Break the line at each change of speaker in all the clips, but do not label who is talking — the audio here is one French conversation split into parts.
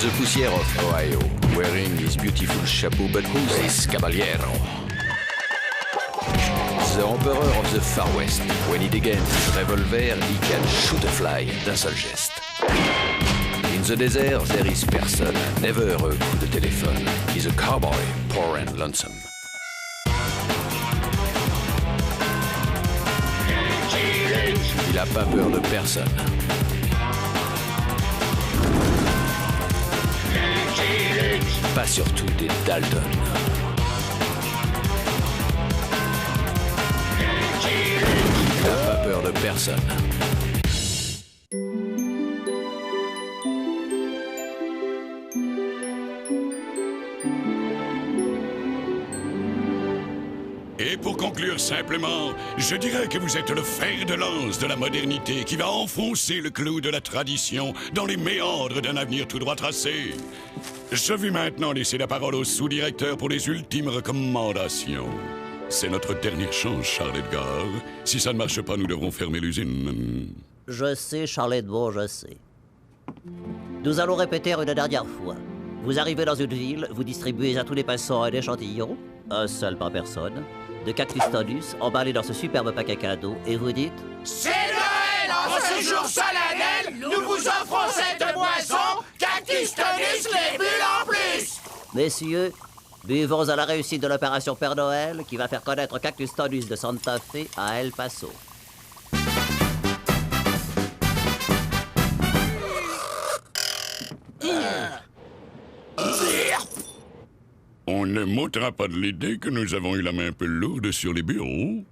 the poussière of Ohio, wearing his beautiful chapeau, but who's this caballero? The emperor of the Far West. When he degains his revolver, he can shoot a fly d'un seul geste. In the desert, there is person, never a coup de téléphone. He's a cowboy, poor and lonesome. Il a pas peur de personne. Pas surtout des Dalton. Il a pas peur de personne.
Et pour conclure simplement, je dirais que vous êtes le fer de lance de la modernité qui va enfoncer le clou de la tradition dans les méandres d'un avenir tout droit tracé. Je vais maintenant laisser la parole au sous-directeur pour les ultimes recommandations. C'est notre dernière chance, Charles Edgar. Si ça ne marche pas, nous devrons fermer l'usine.
Je sais, Charles Edgar, je sais. Nous allons répéter une dernière fois. Vous arrivez dans une ville, vous distribuez à tous les passants un échantillon, un seul par personne, de cactus tonus emballé dans ce superbe paquet cadeau, et vous dites...
C'est Noël! En ce jour solennel, nous vous offrons cette boisson, cactus tonus, les bulles en plus!
Messieurs, buvons à la réussite de l'opération Père Noël qui va faire connaître Cactus Tonus de Santa Fe à El Paso.
On ne m'ôtera pas de l'idée que nous avons eu la main un peu lourde sur les bureaux.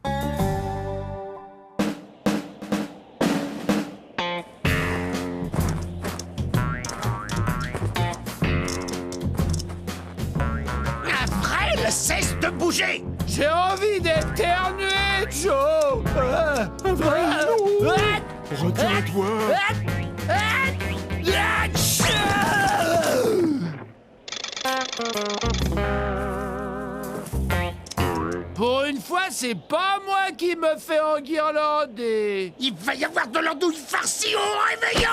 Avril, cesse de bouger!
J'ai envie d'éternuer, Joe.
Retiens-toi.
Pour une fois, c'est pas moi qui me fais enguirlander.
Il va y avoir de l'andouille farcie au réveillon!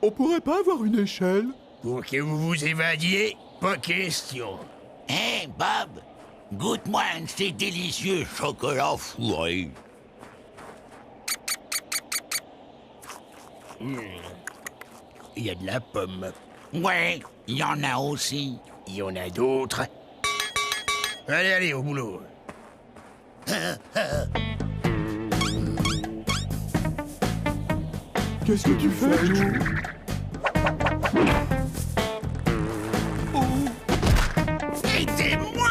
On pourrait pas avoir une échelle?
Pour que vous vous évadiez, pas question.
Hé, Bob, goûte-moi un de ces délicieux chocolats fourrés.
Il y a de la pomme.
Ouais, il y en a aussi.
Il y en a d'autres. Allez, allez, au boulot.
Qu'est-ce que tu fais, Joe?
Aidez-moi,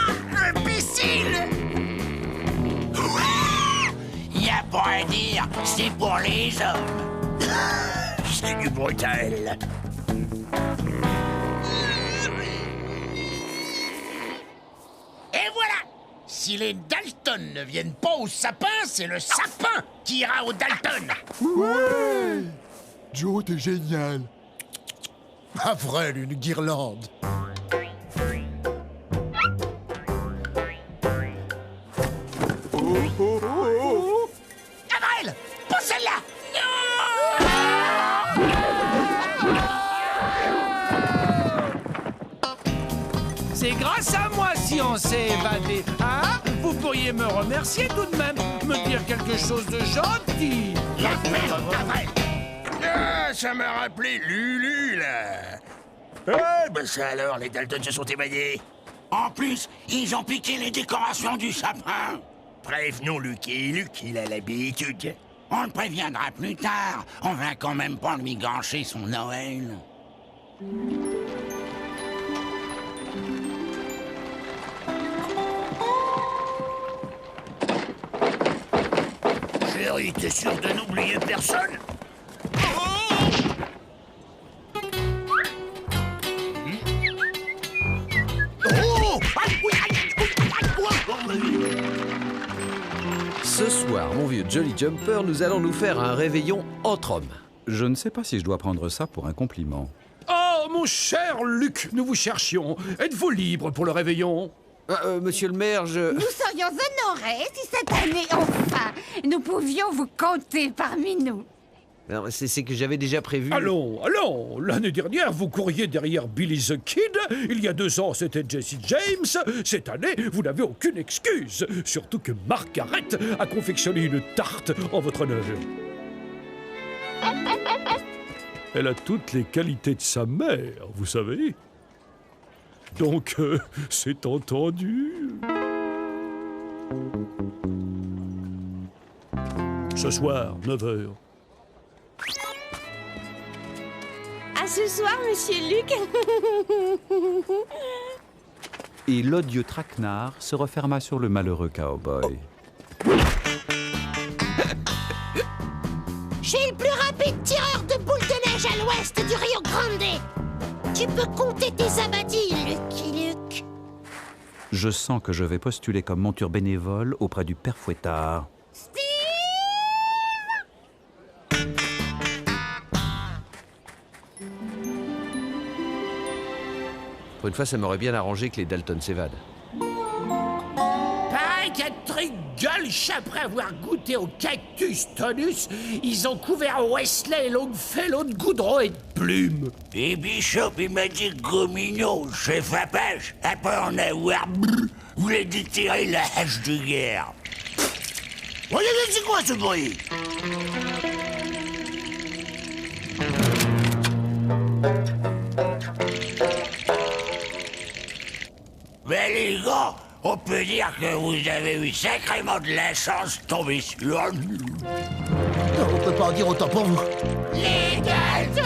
imbécile!
Y a pas à dire, c'est pour les hommes.
C'est du brutal. Et voilà! Si les Dalton ne viennent pas au sapin, c'est le sapin qui ira au Dalton!
Ouais! Joe, t'es génial.
Avril, une guirlande. Avril! Pas celle-là!
C'est grâce à moi si on s'est évadé, hein? Vous pourriez me remercier tout de même, me dire quelque chose de gentil.
La merde, Avril! Ah, ça m'a rappelé Lulu, là! Ah, ben ça alors, les Dalton se sont évadés.
En plus, ils ont piqué les décorations du sapin.
Prévenons Lucky, Lucky, il a l'habitude.
On le préviendra plus tard. On va quand même pas lui gâcher son Noël.
Chérie, t'es sûr de n'oublier personne?
Ce soir, mon vieux Jolly Jumper, nous allons nous faire un réveillon entre hommes.
Je ne sais pas si je dois prendre ça pour un compliment.
Oh, mon cher Luc, nous vous cherchions. Êtes-vous libre pour le réveillon?
Monsieur le maire,
Nous serions honorés si cette année, enfin, nous pouvions vous compter parmi nous.
C'est que j'avais déjà prévu...
Allons, l'année dernière, vous couriez derrière Billy the Kid. Il y a 2 ans, c'était Jesse James. Cette année, vous n'avez aucune excuse. Surtout que Margaret a confectionné une tarte en votre honneur. Elle a toutes les qualités de sa mère, vous savez. Donc, c'est entendu. Ce soir, 9h.
À ce soir, monsieur Luc.
Et l'odieux traquenard se referma sur le malheureux cow-boy.
Je suis le plus rapide tireur de boules de neige à l'ouest du Rio Grande. Tu peux compter tes abattis, Lucky Luke.
Je sens que je vais postuler comme monture bénévole auprès du père Fouettard.
Pour une fois, ça m'aurait bien arrangé que les Dalton s'évadent.
Pareil qu'à Trigolch, après avoir goûté au cactus tonus, ils ont couvert Wesley et Longfellow de goudron et de plumes.
Et Bishop, il m'a dit que Gomino, chef Apache, après en avoir voulait déterrer la hache de guerre. Regardez, c'est quoi ce bruit? Mais les gars, on peut dire que vous avez eu sacrément de la chance de tomber sur nous.
On peut pas en dire autant pour vous.
Les Dalton!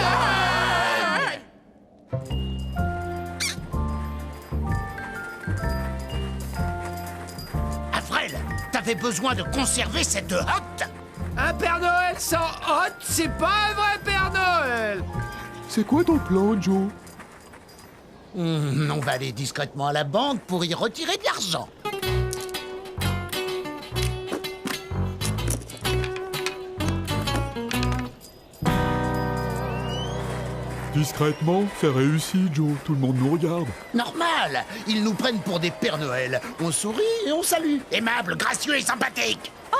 Avril, t'avais besoin de conserver cette hotte.
Un Père Noël sans hotte, c'est pas un vrai Père Noël.
C'est quoi ton plan, Joe?
On va aller discrètement à la banque pour y retirer de l'argent.
Discrètement, c'est réussi, Joe. Tout le monde nous regarde.
Normal, ils nous prennent pour des Pères Noël. On sourit et on salue. Aimable, gracieux et sympathique.
Oh,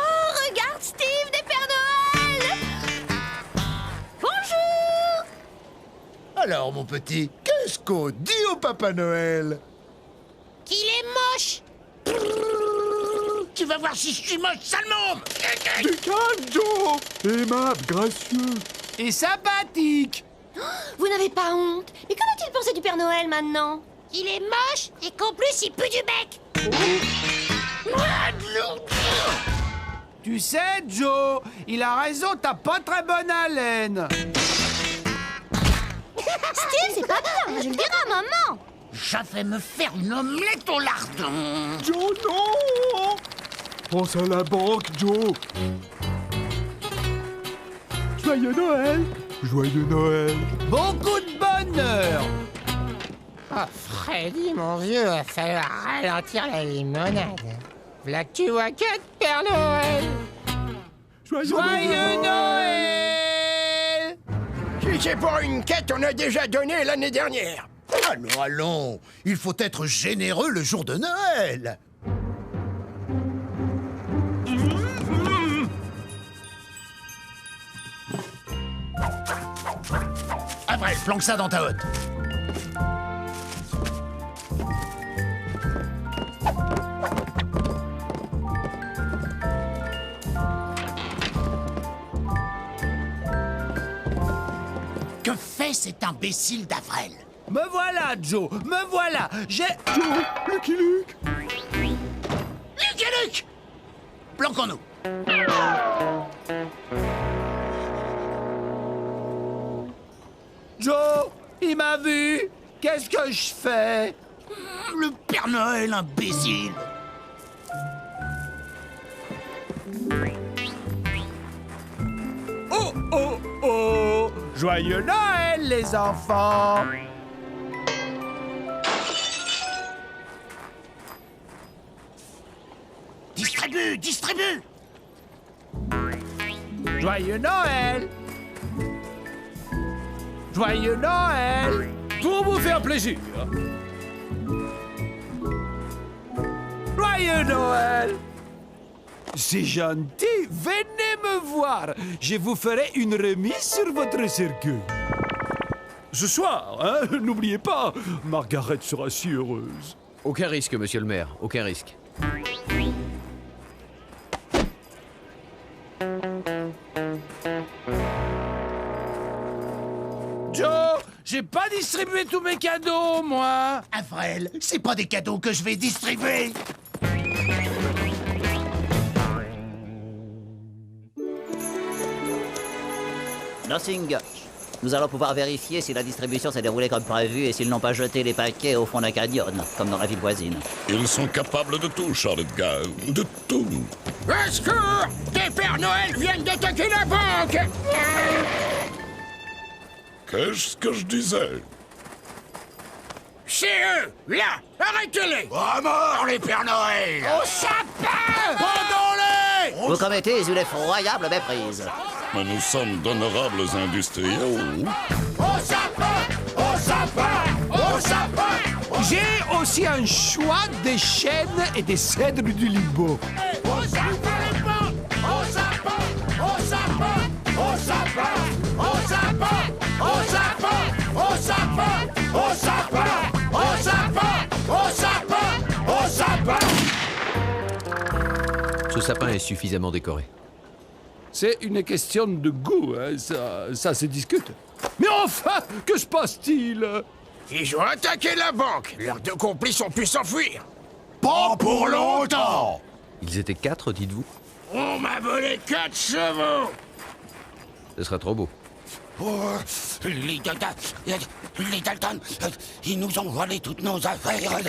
regarde Steve des Pères Noël. Bonjour.
Alors, mon petit, qu'est-ce qu'on dit au Papa Noël?
Qu'il est moche.
Tu vas voir si je suis moche, sale môme.
Du calme, Joe. Aimable, gracieux.
Et sympathique.
Vous n'avez pas honte? Mais qu'en a-t-il pensé du Père Noël maintenant?
Qu'il est moche et qu'en plus il pue du bec.
Tu sais, Joe, il a raison, t'as pas très bonne haleine.
Steve, c'est pas bien, je le dirai à maman.
Je vais me faire une omelette au lardon.
Joe, non. Pense à la banque, Joe. Joyeux Noël. Joyeux Noël.
Beaucoup de bonheur.
Oh, Freddy, mon vieux, va falloir ralentir la limonade. V'là que tu vois que de Père Noël.
Joyeux Noël.
Si c'est pour une quête, on a déjà donné l'année dernière. Allons, allons. Il faut être généreux le jour de Noël. Après, planque ça dans ta hotte. Que fait cet imbécile d'Avril?
Me voilà, Joe, me voilà. J'ai...
Joe, Lucky Luke.
Lucky Luke! Planquons-nous.
Joe, il m'a vu. Qu'est-ce que je fais?
Le Père Noël, imbécile.
Oh, oh, oh. Joyeux Noël, les enfants.
Distribue, distribue.
Joyeux Noël. Joyeux Noël. Pour vous faire plaisir. Joyeux Noël. C'est gentil, venez me voir. Je vous ferai une remise sur votre cercueil. Ce soir, hein, n'oubliez pas, Margaret sera si heureuse.
Aucun risque, monsieur le maire, aucun risque.
Joe, j'ai pas distribué tous mes cadeaux, moi.
Avril, c'est pas des cadeaux que je vais distribuer.
Nothing. Nous allons pouvoir vérifier si la distribution s'est déroulée comme prévu et s'ils n'ont pas jeté les paquets au fond d'un canyon, comme dans la ville voisine.
Ils sont capables de tout, Charlotte Gale, de tout.
Au secours! Des Pères Noël viennent d'attaquer la banque!
Qu'est-ce que je disais?
C'est eux! Là! Arrêtez-les!
À mort, les Pères Noël!
Au sapin! Pendons-les!
Vous commettez une effroyable méprise.
Mais nous sommes d'honorables industriels.
Au sapin! Au sapin! Au sapin!
J'ai aussi un choix des chênes et des cèdres du Liban.
Au sapin les banques! Au sapin! Au sapin! Au sapin! Au sapin! Au sapin! Au sapin! Au sapin! Au sapin! Au sapin! Au sapin!
Ce sapin est suffisamment décoré.
C'est une question de goût, hein, ça se discute. Mais enfin, que se passe-t-il?
Ils ont attaqué la banque. Leurs deux complices ont pu s'enfuir.
Pas pour longtemps!
Ils étaient 4, dites-vous?
On m'a volé 4 chevaux.
Ce sera trop beau.
Oh, les Dalton, ils nous ont volé toutes nos affaires.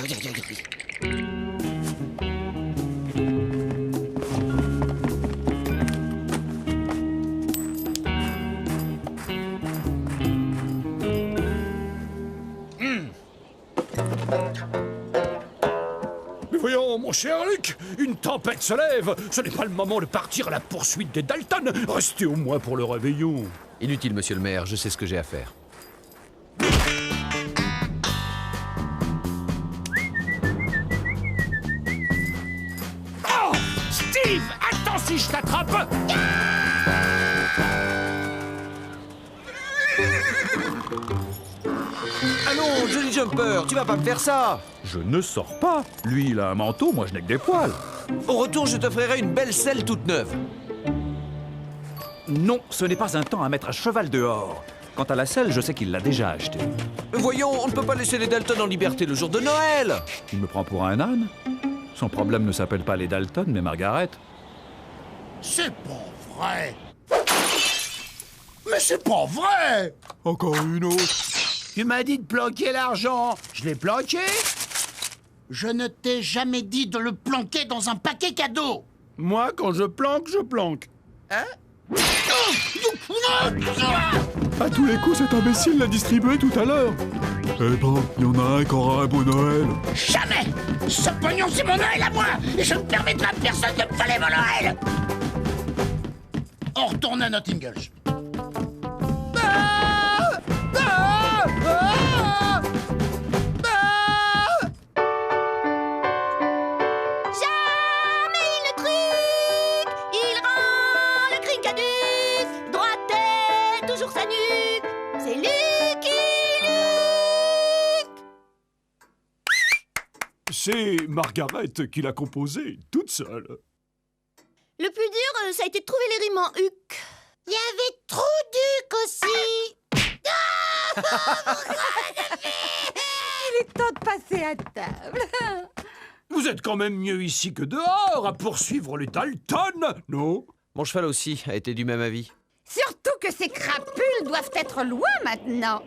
Mais voyons, mon cher Luc, une tempête se lève. Ce n'est pas le moment de partir à la poursuite des Dalton. Restez au moins pour le réveillon.
Inutile, monsieur le maire, je sais ce que j'ai à faire.
Oh! Steve! Attends si je t'attrape!
Allons, Johnny Jumper, tu vas pas me faire ça! Je ne sors pas. Lui, il a un manteau, moi je n'ai que des poils.
Au retour, je t'offrirai une belle selle toute neuve.
Non, ce n'est pas un temps à mettre à cheval dehors. Quant à la selle, je sais qu'il l'a déjà achetée.
Voyons, on ne peut pas laisser les Dalton en liberté le jour de Noël.
Il me prend pour un âne? Son problème ne s'appelle pas les Dalton, mais Margaret.
C'est pas vrai! Mais c'est pas vrai!
Encore une autre.
Tu m'as dit de planquer l'argent. Je l'ai planqué?
Je ne t'ai jamais dit de le planquer dans un paquet cadeau!
Moi, quand je planque, je planque.
Hein?
À tous les coups, cet imbécile l'a distribué tout à l'heure. Eh ben, il y en a un qui aura un beau Noël.
Jamais! Ce pognon, c'est mon Noël à moi! Et je ne permettrai à personne de me voler mon Noël! On retourne à Notting Hill.
Jamais il ne truc, il rend le crincadus, droite tête, toujours sa nuque, c'est Lucky Luke.
C'est Margaret qui l'a composé, toute seule.
Le plus dur, ça a été de trouver les rimes en huc.
Il y avait trop d'huc aussi.
Il est temps de passer à table.
Vous êtes quand même mieux ici que dehors à poursuivre les Dalton, non?
Mon cheval aussi a été du même avis.
Surtout que ces crapules doivent être loin maintenant.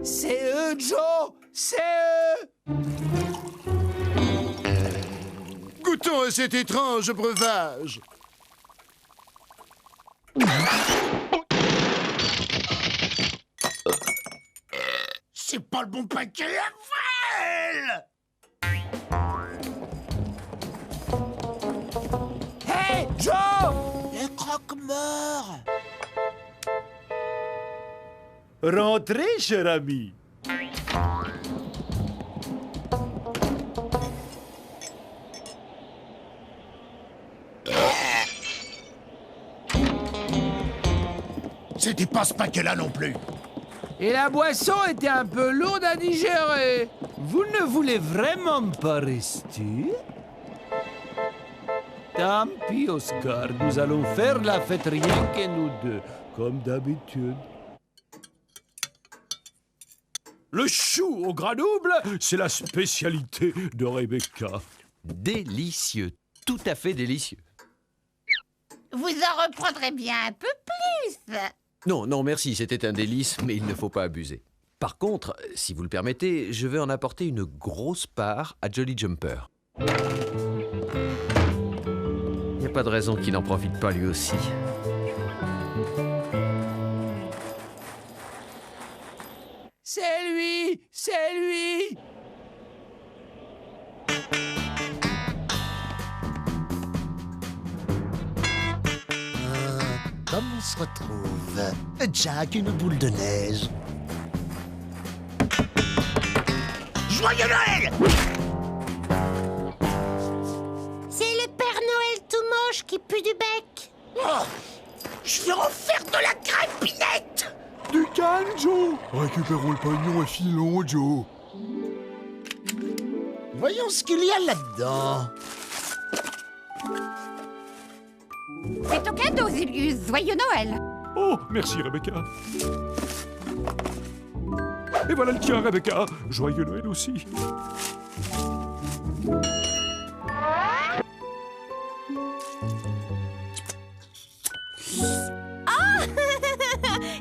C'est eux, Joe! C'est eux!
Goûtons à cet étrange breuvage. C'est pas le bon paquet, Avril!
Hey, Joe!
Les croque-morts!
Rentrez, cher ami.
C'était pas ce paquet-là non plus.
Et la boisson était un peu lourde à digérer. Vous ne voulez vraiment pas rester? Tant pis, Oscar. Nous allons faire la fête rien que nous deux, comme d'habitude.
Le chou au gras double, c'est la spécialité de Rebecca.
Délicieux, tout à fait délicieux.
Vous en reprendrez bien un peu plus.
Non, non, merci, c'était un délice, mais il ne faut pas abuser. Par contre, si vous le permettez, je vais en apporter une grosse part à Jolly Jumper. Il n'y a pas de raison qu'il n'en profite pas lui aussi.
C'est lui! C'est lui!
Comme on se retrouve? Jack, une boule de neige. Joyeux Noël!
C'est le Père Noël tout moche qui pue du bec.
Oh, je vais en faire de la crépinette!
Du calme, Joe. Récupérons le pognon et filons, Joe.
Voyons ce qu'il y a là-dedans.
C'est ton cadeau, Zilius. Joyeux Noël.
Oh, merci Rebecca. Et voilà le tien, Rebecca. Joyeux Noël aussi.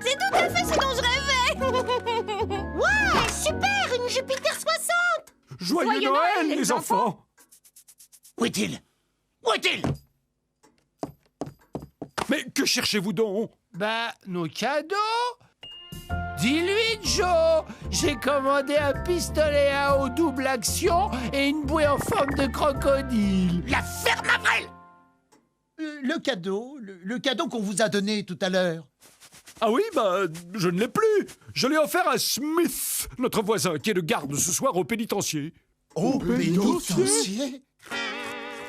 C'est tout à fait ce dont je rêvais.
Ouais, super, une Jupiter 60.
Joyeux Noël, les enfants.
Où est-il? Où est-il?
Mais que cherchez-vous donc?
Bah, nos cadeaux. Dis-lui, Joe, j'ai commandé un pistolet à eau double action et une bouée en forme de crocodile.
La ferme Avril!
Le cadeau qu'on vous a donné tout à l'heure.
Ah oui, bah, je ne l'ai plus. Je l'ai offert à Smith, notre voisin, qui est de garde ce soir au pénitencier.
Au pénitencier?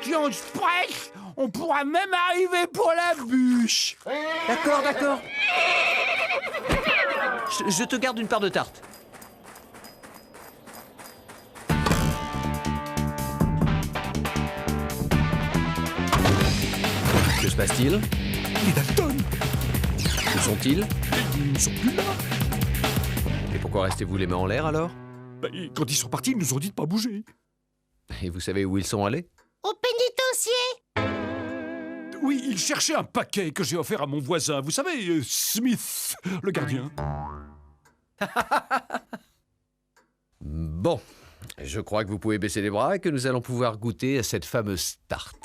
Quand je prêche, on pourra même arriver pour la bûche.
D'accord, d'accord. Je te garde une part de tarte. Que se passe-t-il?
Les Dalton.
Où sont-ils?
Ils ne sont plus là.
Et pourquoi restez-vous les mains en l'air alors?
Bah, quand ils sont partis, ils nous ont dit de pas bouger.
Et vous savez où ils sont allés?
Au pénitencier.
Oui, ils cherchaient un paquet que j'ai offert à mon voisin. Vous savez, Smith, le gardien.
Bon, je crois que vous pouvez baisser les bras et que nous allons pouvoir goûter à cette fameuse tarte.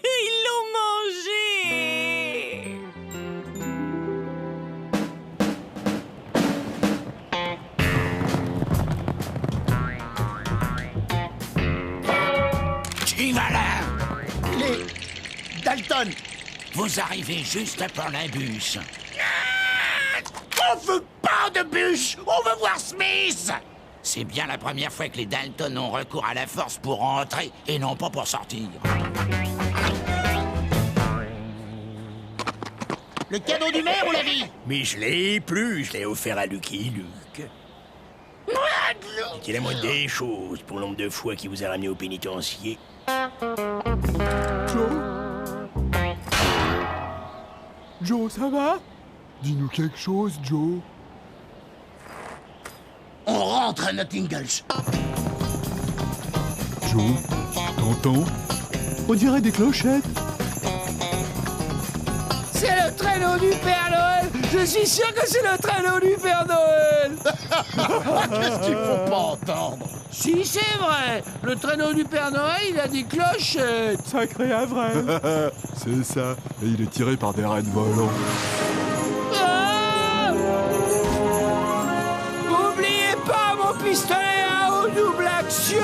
Ils l'ont mangé.
Qui va là?
Les Dalton.
Vous arrivez juste pour la bûche. On veut pas de bûche! On veut voir Smith! C'est bien la première fois que les Dalton ont recours à la force pour entrer et non pas pour sortir.
Le cadeau du maire, on l'a vu.
Mais je l'ai plus, je l'ai offert à Lucky Luke. C'est la moindre des choses pour l'ombre de foi qui vous a ramené au pénitencier.
Joe, ça va? Dis-nous quelque chose, Joe.
On rentre à Nottingles.
Joe, t'entends? On dirait des clochettes.
C'est le traîneau du Père Noël. Je suis sûr que c'est le traîneau du Père Noël.
Qu'est-ce qu'il faut pas entendre?
Si, c'est vrai. Le traîneau du Père Noël, il a des clochettes.
Sacré Avril. C'est ça. Et il est tiré par des rennes volants.
Ah! N'oubliez pas mon pistolet à eau double action.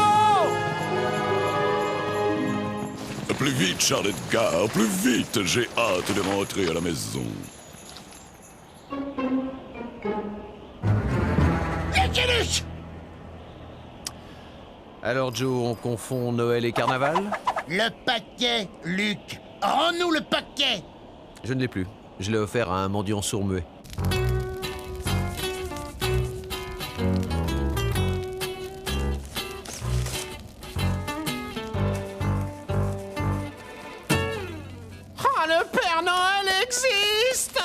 Plus vite, Charlotte Gare, plus vite. J'ai hâte de rentrer à la maison.
Alors Joe, on confond Noël et Carnaval?
Le paquet, Luc. Rends-nous le paquet.
Je ne l'ai plus. Je l'ai offert à un mendiant sourd-muet.
Ah, le Père Noël existe!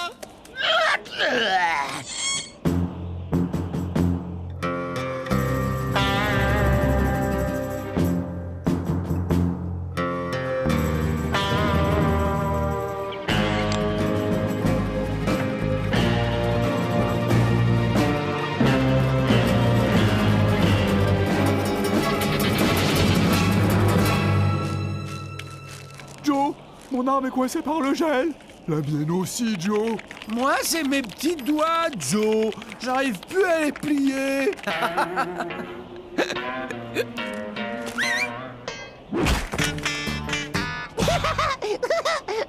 Joe, mon arme est coincée par le gel. La mienne aussi, Joe.
Moi, c'est mes petits doigts, Joe. J'arrive plus à les plier.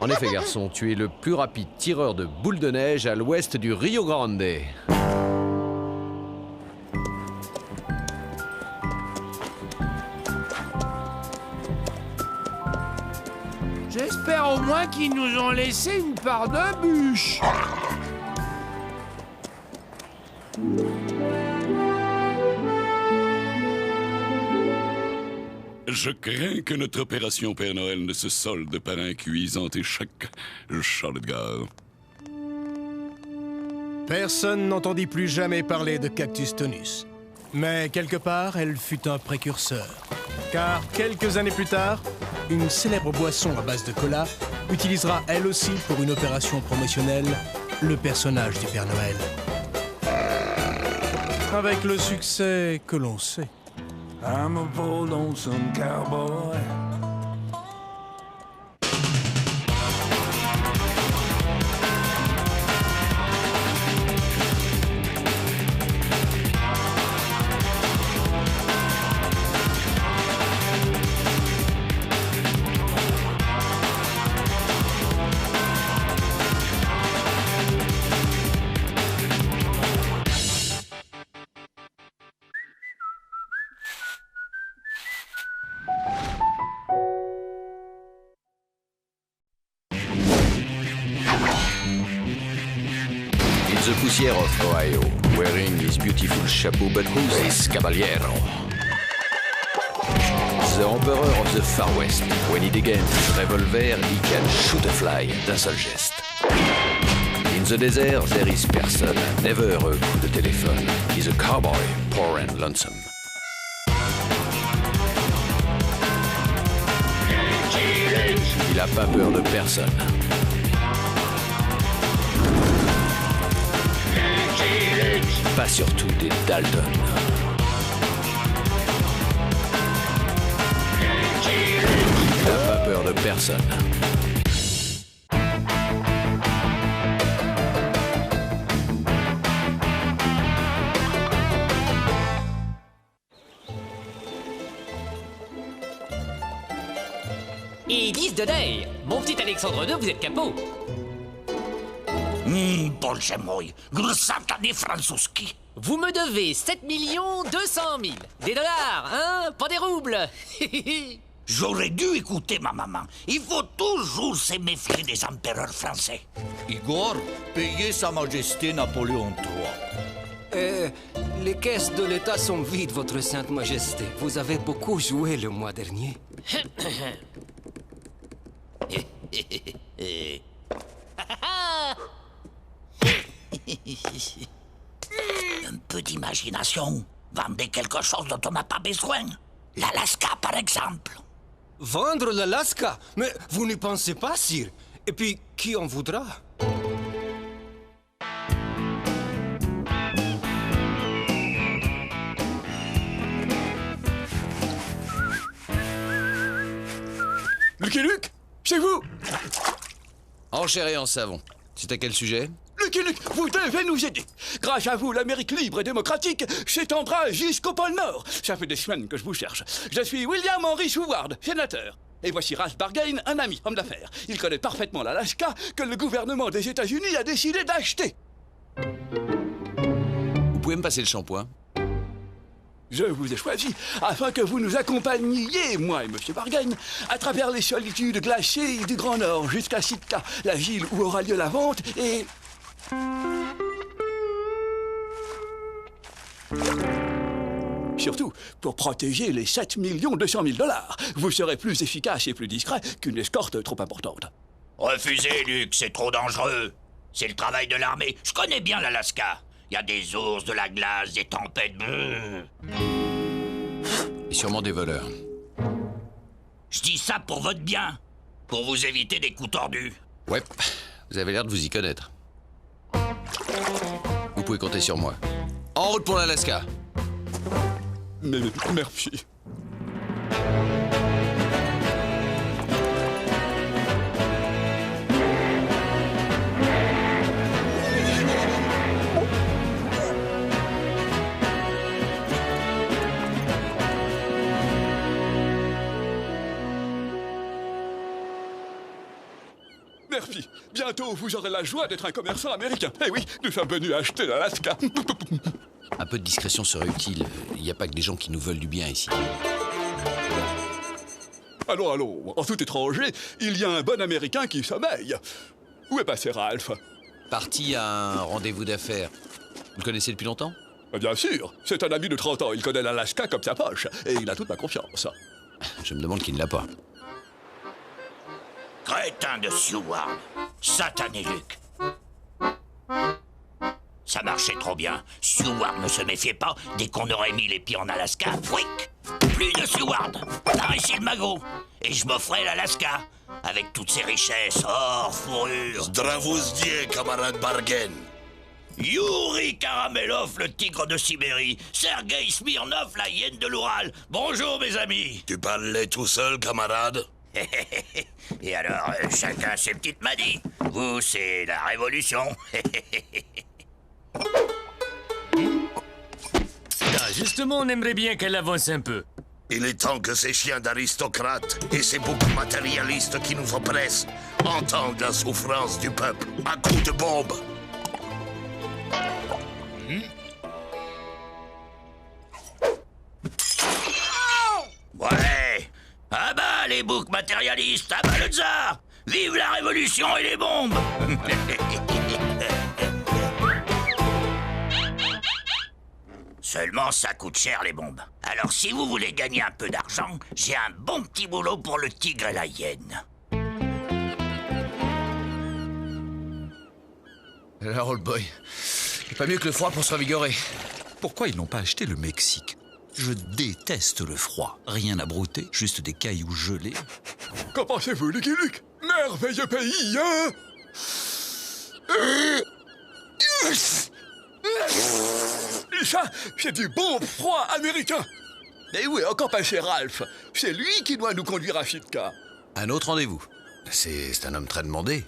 En effet, garçon, tu es le plus rapide tireur de boules de neige à l'ouest du Rio Grande.
J'espère au moins qu'ils nous ont laissé une part de bûche.
Je crains que notre opération Père Noël ne se solde par un cuisant échec, Charles Edgar.
Personne n'entendit plus jamais parler de Cactus Tonus. Mais quelque part, elle fut un précurseur. Car quelques années plus tard, une célèbre boisson à base de cola utilisera elle aussi pour une opération promotionnelle le personnage du Père Noël. Avec le succès que l'on sait.
I'm a bold lonesome cowboy.
The Poussière of Ohio, wearing his beautiful chapeau, but who's this caballero? The Emperor of the Far West. When he degains his revolver, he can shoot a fly d'un seul geste. In the desert, there is person, never a coup de téléphone. He's a cowboy, poor and lonesome. Il a pas peur de personne. Pas surtout des Dalton. Il n'a pas peur de personne.
Ils disent de day. Mon petit Alexandre II, vous êtes capot.
Boże mój, grusatany francuski.
Vous me devez 7 200 000. Des dollars, hein? Pas des roubles.
J'aurais dû écouter ma maman. Il faut toujours se méfier des empereurs français.
Igor, payez Sa Majesté Napoléon III.
Les caisses de l'État sont vides, Votre Sainte Majesté. Vous avez beaucoup joué le mois dernier.
Un peu d'imagination. Vendez quelque chose dont on n'a pas besoin. L'Alaska, par exemple.
Vendre l'Alaska? Mais vous n'y pensez pas, sire. Et puis, qui en voudra?
Lucky Luke, chez vous. Enchère et en savon. C'est à quel sujet?
Lucky Luke, vous devez nous aider. Grâce à vous, l'Amérique libre et démocratique s'étendra jusqu'au pôle Nord. Ça fait des semaines que je vous cherche. Je suis William Henry Seward, sénateur. Et voici Ralph Bargain, un ami, homme d'affaires. Il connaît parfaitement l'Alaska que le gouvernement des États-Unis a décidé d'acheter.
Vous pouvez me passer le shampoing?
Je vous ai choisi afin que vous nous accompagniez, moi et Monsieur Bargain, à travers les solitudes glacées du Grand Nord jusqu'à Sitka, la ville où aura lieu la vente et... Surtout, pour protéger les 7 200 000 $. Vous serez plus efficace et plus discret qu'une escorte trop importante.
Refusez, Luke, c'est trop dangereux. C'est le travail de l'armée. Je connais bien l'Alaska. Il y a des ours, de la glace, des tempêtes.
Et sûrement des voleurs.
Je dis ça pour votre bien. Pour vous éviter des coups tordus.
Ouais, vous avez l'air de vous y connaître. Vous pouvez compter sur moi. En route pour l'Alaska.
Mais merci. Merci. Bientôt, vous aurez la joie d'être un commerçant américain. Eh oui, nous sommes venus acheter l'Alaska.
Un peu de discrétion serait utile. Il n'y a pas que des gens qui nous veulent du bien ici.
Allons, allons. En tout étranger, il y a un bon Américain qui sommeille. Où est passé Ralph?
Parti à un rendez-vous d'affaires. Vous le connaissez depuis longtemps?
Bien sûr. C'est un ami de 30 ans. Il connaît l'Alaska comme sa poche. Et il a toute ma confiance.
Je me demande qui ne l'a pas.
Crétin de Seward. Satané Luke. Ça marchait trop bien. Seward ne se méfiait pas. Dès qu'on aurait mis les pieds en Alaska, fouic! Plus de Seward. Par ici le magot. Et je m'offrais l'Alaska. Avec toutes ses richesses, or, fourrure.
Zdravuzdier, camarade Bargain.
Yuri Karamelov, le tigre de Sibérie. Sergei Smirnov, la hyène de l'Oural. Bonjour, mes amis.
Tu parlais tout seul, camarade?
Et alors, chacun ses petites manies. Vous, c'est la révolution.
Justement, on aimerait bien qu'elle avance un peu.
Il est temps que ces chiens d'aristocrates et ces beaucoup matérialistes qui nous oppressent entendent la souffrance du peuple à coups de bombe.
Ouais. Ah bah, les boucs matérialistes, ah bah le tsar. Vive la révolution et les bombes. Seulement, ça coûte cher, les bombes. Alors, si vous voulez gagner un peu d'argent, j'ai un bon petit boulot pour le tigre et la hyène.
Alors, old boy, pas mieux que le froid pour se revigorer. Pourquoi ils n'ont pas acheté le Mexique? Je déteste le froid. Rien à brouter, juste des cailloux gelés.
Qu'en pensez-vous, Lucky Luke? Merveilleux pays, hein? Ça, c'est du bon froid américain. Mais où est encore passé Ralph? C'est lui qui doit nous conduire à Sitka.
Un autre rendez-vous. C'est un homme très demandé.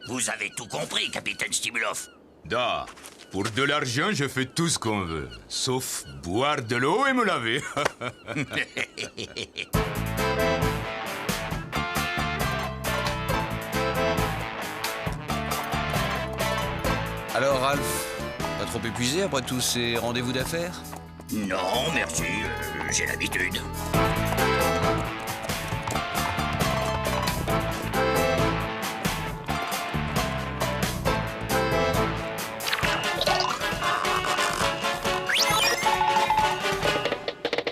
Vous avez tout compris, capitaine Stimulov.
Da, pour de l'argent, je fais tout ce qu'on veut. Sauf boire de l'eau et me laver.
Alors, Ralph, pas trop épuisé après tous ces rendez-vous d'affaires?
Non, merci, j'ai l'habitude.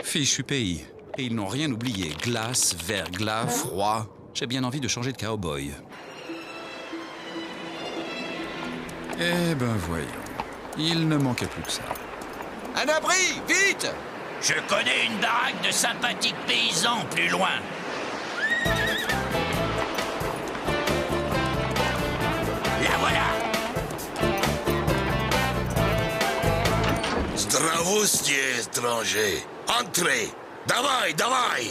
Fichu pays. Et ils n'ont rien oublié. Glace, verglas, froid. J'ai bien envie de changer de cow-boy. Eh ben voyons. Il ne manquait plus que ça.
Un abri, vite!
Je connais une baraque de sympathiques paysans plus loin. La voilà!
Zdravoustier, étranger. Entrez! Давай, давай!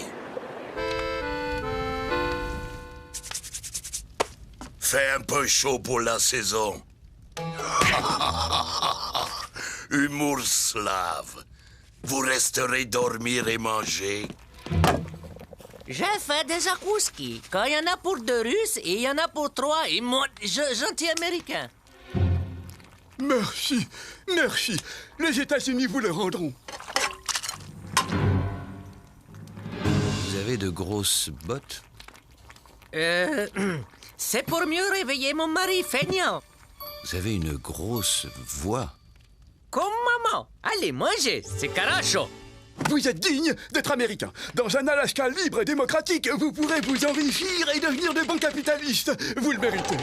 Fait un peu chaud pour la saison. Humour slave. Vous resterez dormir et manger.
J'ai fait des zakouski. Quand il y en a pour 2 Russes et il y en a pour 3 et moi, gentil américain.
Merci, merci. Les États-Unis vous le rendront.
Vous avez de grosses bottes?
C'est pour mieux réveiller mon mari feignant.
Vous avez une grosse voix.
Comme maman. Allez, mangez, c'est caracho.
Vous êtes digne d'être américain. Dans un Alaska libre et démocratique, vous pourrez vous enrichir et devenir de bons capitalistes. Vous le méritez.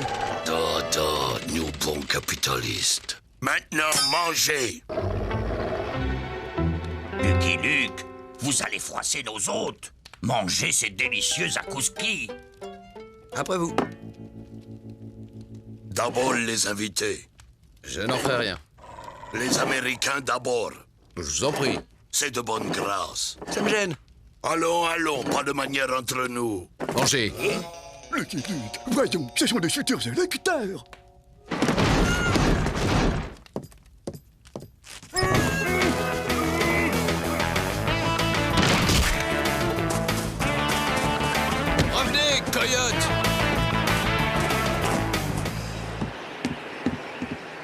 Nous bons capitalistes. Maintenant, mangez.
Lucky Luke, vous allez froisser nos hôtes. Mangez ces délicieux akouski.
Après vous.
D'abord les invités.
Je n'en ferai rien.
Les Américains d'abord.
Je vous en prie.
C'est de bonne grâce.
Ça me gêne.
Allons, pas de manière entre nous.
Mangez.
Lucky Luke, voyons, ce sont des futurs électeurs.
Revenez, coyote.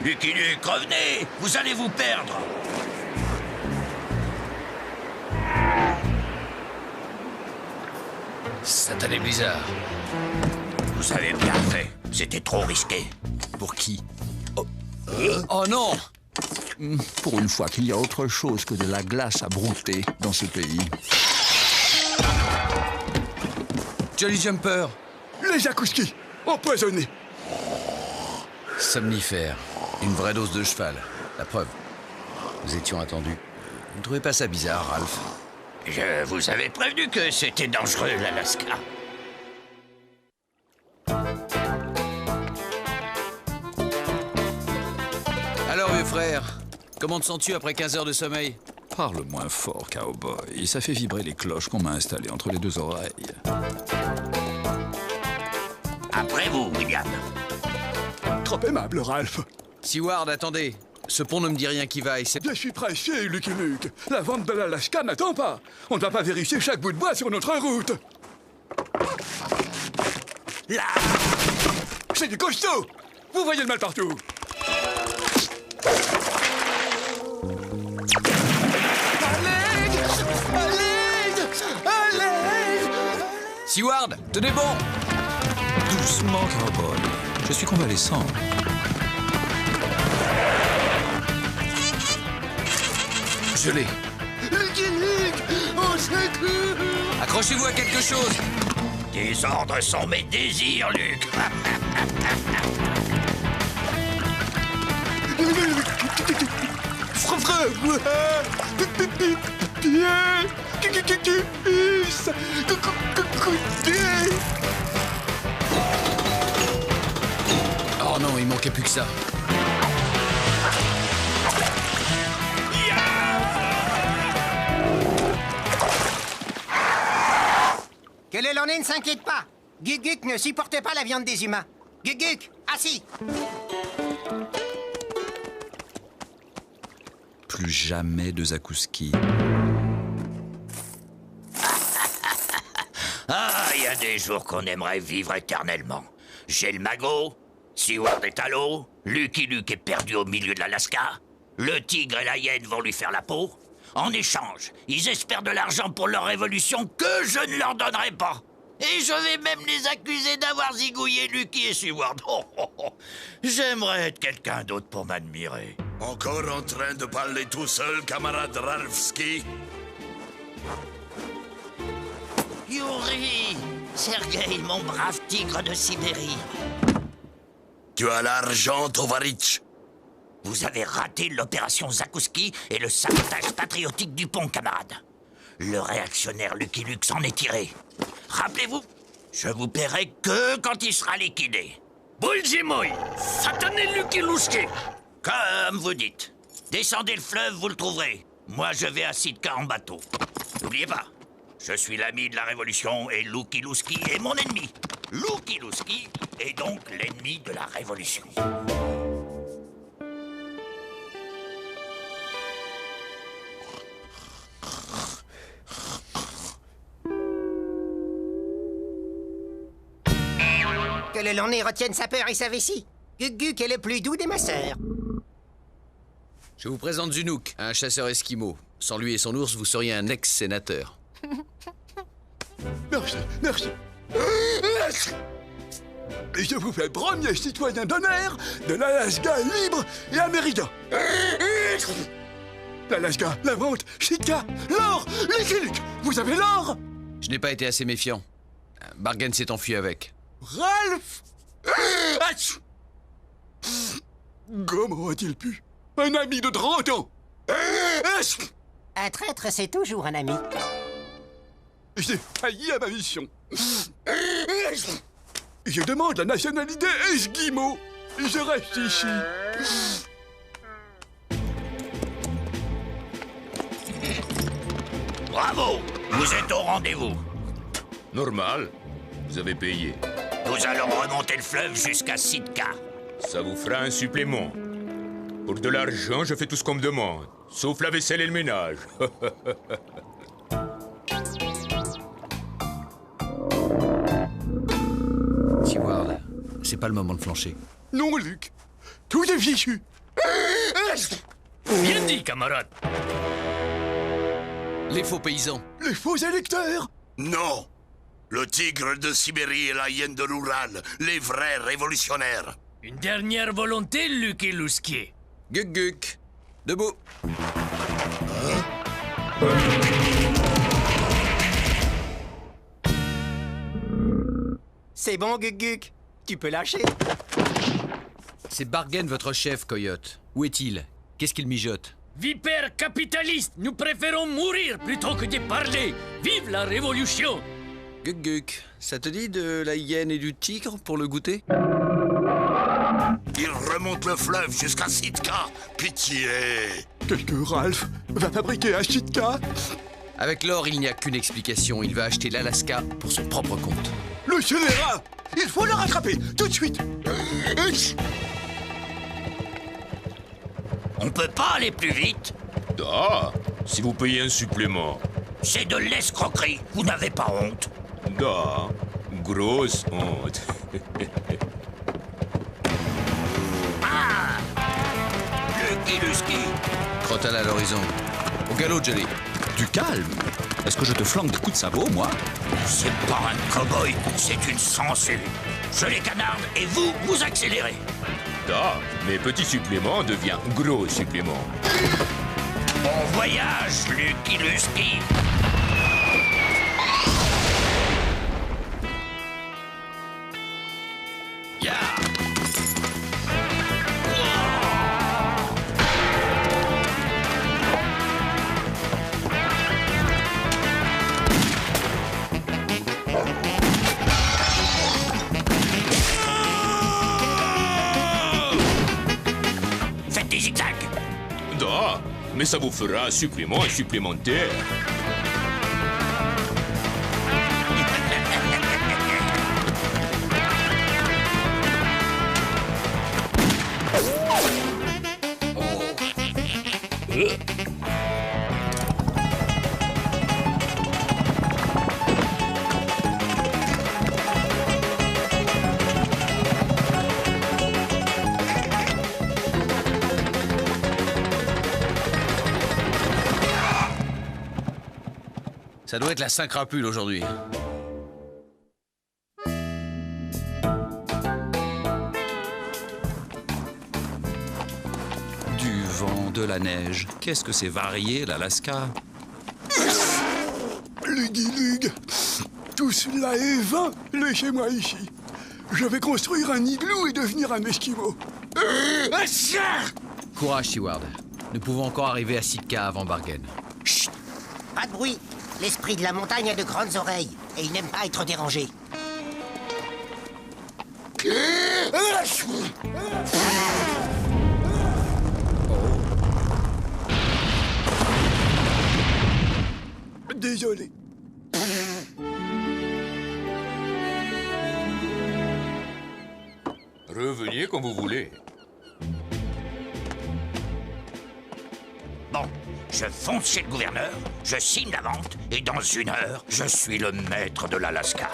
Lucky Luke, revenez. Vous allez vous perdre.
Satané blizzard.
Vous avez bien fait. C'était trop risqué.
Pour qui? Oh non!
Pour une fois qu'il y a autre chose que de la glace à brouter dans ce pays.
Jolly Jumper.
Les akouski, empoisonnés.
Somnifère. Une vraie dose de cheval. La preuve. Nous étions attendus. Vous ne trouvez pas ça bizarre, Ralph?
Je vous avais prévenu que c'était dangereux, l'Alaska.
Alors, vieux frère, comment te sens-tu après 15 heures de sommeil?
Parle moins fort, cowboy. Ça fait vibrer les cloches qu'on m'a installées entre les deux oreilles.
Après vous, William.
Trop aimable, Ralph.
Seward, attendez. Ce pont ne me dit rien qui vaille.
Je suis pressé, Lucky Luke. La vente de l'Alaska n'attend pas. On ne va pas vérifier chaque bout de bois sur notre route.
Là.
C'est du costaud. Vous voyez le mal partout. Allez!
Seward, tenez bon.
Doucement, cowboy. Je suis convalescent.
Je l'ai.
Lucky Luke, au secours!
Accrochez-vous à quelque chose.
Tes ordres sont mes désirs, Luke.
Oh non, il manquait plus que ça.
Que le Launay ne s'inquiète pas. Guguk ne supportait pas la viande des humains. Guguk, assis.
Plus jamais de zakouski.
Ah, il y a des jours qu'on aimerait vivre éternellement. J'ai le magot, Seward est à l'eau, Lucky Luke est perdu au milieu de l'Alaska, le tigre et la hyène vont lui faire la peau. En échange, ils espèrent de l'argent pour leur révolution que je ne leur donnerai pas. Et je vais même les accuser d'avoir zigouillé Lucky et Seward. Oh, oh, oh. J'aimerais être quelqu'un d'autre pour m'admirer.
Encore en train de parler tout seul, camarade Ralfski?
Yuri, Sergueï, mon brave tigre de Sibérie.
Tu as l'argent, Tovarich?
Vous avez raté l'opération Zakouski et le sabotage patriotique du pont, camarade. Le réactionnaire Lucky Luke s'en est tiré. Rappelez-vous, je vous paierai que quand il sera liquidé. Boulzimoy, satané Lucky Luke. Comme vous dites. Descendez le fleuve, vous le trouverez. Moi, je vais à Sitka en bateau. N'oubliez pas, je suis l'ami de la Révolution et Lucky Luke est mon ennemi. Lucky Luke est donc l'ennemi de la Révolution.
Que le Launay retienne sa peur et sa vessie. Guguk est le plus doux des masseurs.
Je vous présente Zunuk, un chasseur esquimau. Sans lui et son ours, vous seriez un ex-sénateur.
Merci, merci. Et je vous fais premier citoyen d'honneur de l'Alaska libre et américain. L'Alaska, la vente, Sitka, l'or, les Luke. Vous avez l'or?
Je n'ai pas été assez méfiant. Bargain s'est enfui avec.
Ralph! Comment a-t-il pu? Un ami de 30 ans!
Un traître, c'est toujours un ami.
J'ai failli à ma mission. Je demande la nationalité esquimau. Je reste ici.
Bravo! Vous êtes au rendez-vous.
Normal. Vous avez payé.
Nous allons remonter le fleuve jusqu'à Sitka.
Ça vous fera un supplément. Pour de l'argent, je fais tout ce qu'on me demande. Sauf la vaisselle et le ménage.
Seward, c'est pas le moment de flancher.
Non, Luc. Tout est fichu.
Bien dit, camarade.
Les faux paysans.
Les faux électeurs.
Non. Le tigre de Sibérie et la hyène de l'Oural, les vrais révolutionnaires.
Une dernière volonté, Lucky Lusky.
Guk, debout.
C'est bon, Guk. Tu peux lâcher.
C'est Bargain, votre chef, Coyote. Où est-il? Qu'est-ce qu'il mijote?
Vipère capitaliste, nous préférons mourir plutôt que de parler. Vive la révolution!
Guk, ça te dit de la hyène et du tigre pour le goûter?
Il remonte le fleuve jusqu'à Sitka. Pitié.
Qu'est-ce que Ralph va fabriquer à Sitka?
Avec l'or, il n'y a qu'une explication. Il va acheter l'Alaska pour son propre compte.
Le scélérat! Il faut le rattraper, tout de suite!
On peut pas aller plus vite.
Ah, si vous payez un supplément.
C'est de l'escroquerie. Vous n'avez pas honte.
Da, grosse honte.
Ah! Lucky Lusky.
Crotal à l'horizon. Au galop, Jelly.
Du calme. Est-ce que je te flanque de coups de sabot, moi?
C'est pas un cow-boy, c'est une sangsue. Je les canarde et vous, vous accélérez.
Da, mes petits suppléments deviennent gros suppléments.
Bon voyage, Lucky Lusky. Yeah. Faites des zigzags.
Da, mais ça vous fera un supplément supplémentaire.
Ça doit être la Saint-Crapule aujourd'hui.
Du vent, de la neige. Qu'est-ce que c'est varié, l'Alaska?
Luggy, tout cela est vain. Laissez-moi ici. Je vais construire un igloo et devenir un esquimau.
Courage, Seward. Nous pouvons encore arriver à Sitka avant Bargain.
Chut! Pas de bruit. L'esprit de la montagne a de grandes oreilles et il n'aime pas être dérangé.
Désolé.
Revenez quand vous voulez.
Bon, je fonce chez le gouverneur, je signe la vente, et dans 1 heure, je suis le maître de l'Alaska.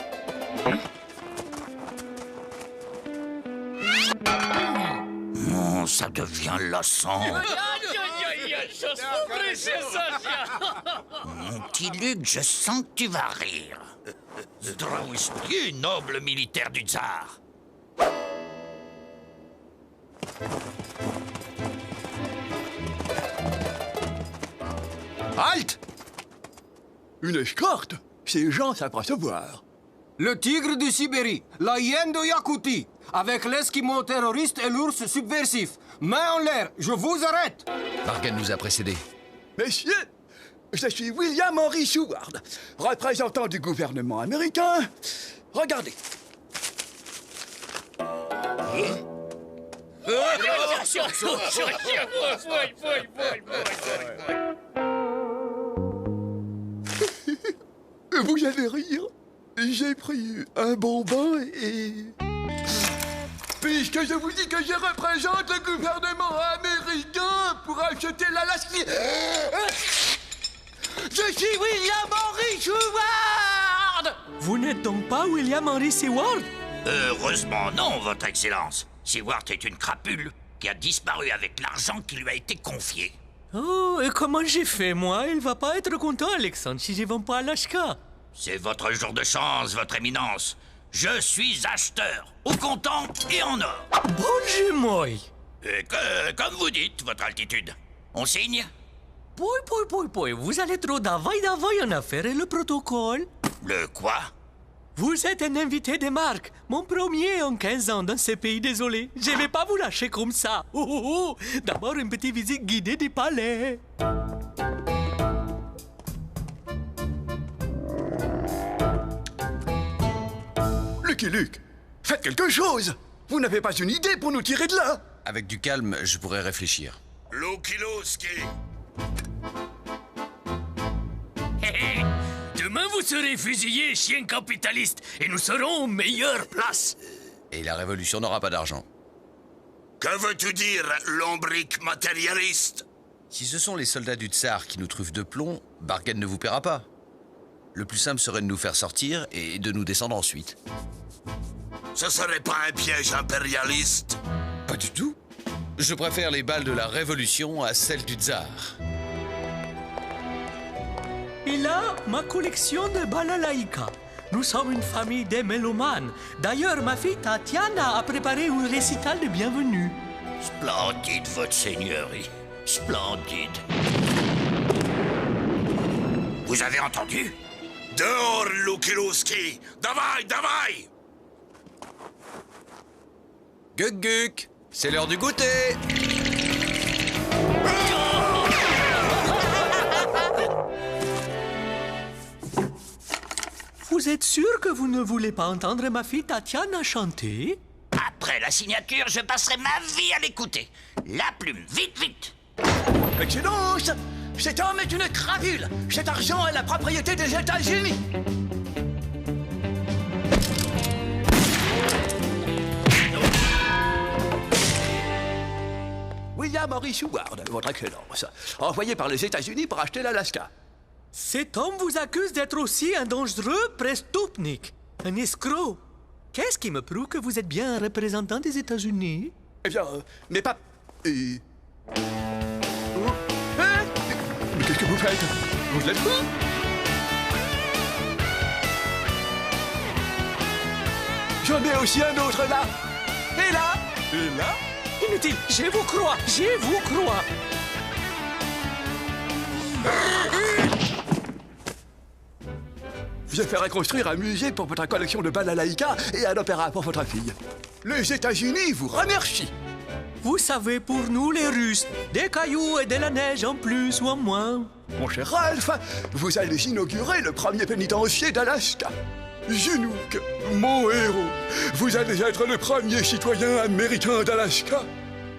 Oh, ça devient lassant. Mon petit Luc, je sens que tu vas rire. Zdravouïski, noble militaire du tsar.
Halte! Une escorte? Ces gens savent pas se voir.
Le tigre de Sibérie, la hyène de Yakoutie, avec l'esquimau terroriste et l'ours subversif. Main en l'air, je vous arrête!
Bargain nous a précédés.
Messieurs, je suis William Henry Seward, représentant du gouvernement américain. Regardez. Vous allez rire. J'ai pris un bon bain et... Puisque je vous dis que je représente le gouvernement américain pour acheter l'Alaska... Je suis William Henry Seward!
Vous n'êtes donc pas William Henry Seward?
Heureusement non, votre excellence. Seward est une crapule qui a disparu avec l'argent qui lui a été confié.
Oh, et comment j'ai fait, moi? Il va pas être content, Alexandre, si je vends pas Alaska.
C'est votre jour de chance, votre éminence. Je suis acheteur, au comptant et en or.
Bonjour, moi.
Comme vous dites, votre altitude. On signe?
Vous allez trop d'availle en affaire et le protocole.
Le quoi?
Vous êtes un invité de marque. Mon premier en 15 ans dans ce pays, désolé. Je vais pas vous lâcher comme ça. D'abord, une petite visite guidée du palais.
Lucky Luke, faites quelque chose! Vous n'avez pas une idée pour nous tirer de là?
Avec du calme, je pourrais réfléchir.
Lukiloski.
Demain, vous serez fusillés, chien capitaliste, et nous serons en meilleure place.
Et la révolution n'aura pas d'argent.
Que veux-tu dire, lombric matérialiste?
Si ce sont les soldats du tsar qui nous truffent de plomb, Bargain ne vous paiera pas. Le plus simple serait de nous faire sortir et de nous descendre ensuite.
Ce serait pas un piège impérialiste?
Pas du tout. Je préfère les balles de la Révolution à celles du tsar.
Et là, ma collection de balalaïka. Nous sommes une famille de mélomanes. D'ailleurs, ma fille Tatiana a préparé un récital de bienvenue.
Splendide, votre seigneurie. Splendide. Vous avez entendu?
Dehors, Lukiloski! Davai, davai!
Guk, c'est l'heure du goûter!
Vous êtes sûr que vous ne voulez pas entendre ma fille Tatiana chanter?
Après la signature, je passerai ma vie à l'écouter. La plume, vite, vite!
Excellence! Cet homme est une crapule! Cet argent est la propriété des États-Unis! William Henry Seward, votre excellence, envoyé par les États-Unis pour acheter l'Alaska.
Cet homme vous accuse d'être aussi un dangereux prestupnik, un escroc. Qu'est-ce qui me prouve que vous êtes bien un représentant des États-Unis?
Eh bien, mais pas... Mais qu'est-ce que vous faites? Vous êtes fou? J'en ai aussi un autre là. Et là. Et là.
Inutile, je vous crois, je vous crois.
Je ferai construire un musée pour votre collection de balalaïka et un opéra pour votre fille. Les États-Unis vous remercient.
Vous savez, pour nous les Russes, des cailloux et de la neige en plus ou en moins.
Mon cher Ralph, vous allez inaugurer le premier pénitencier d'Alaska. Junook, mon héros, vous allez être le premier citoyen américain d'Alaska.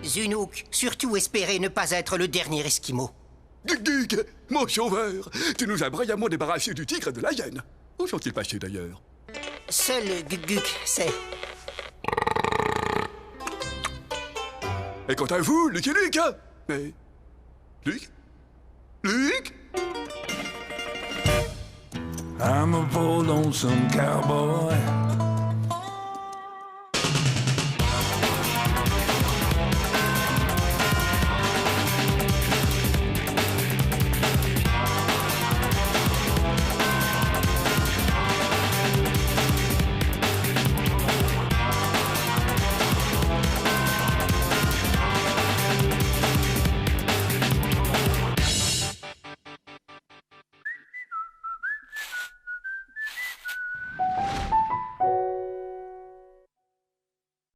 Zunook, surtout espérez ne pas être le dernier Esquimau.
Guk, mon sauveur, tu nous as brillamment débarrassés du tigre et de la hyène. Où sont-ils passés d'ailleurs?
Seul Guk sait.
Et quant à vous, Lucky Luke? Mais... Luke? Luke?
I'm a bold lonesome cowboy.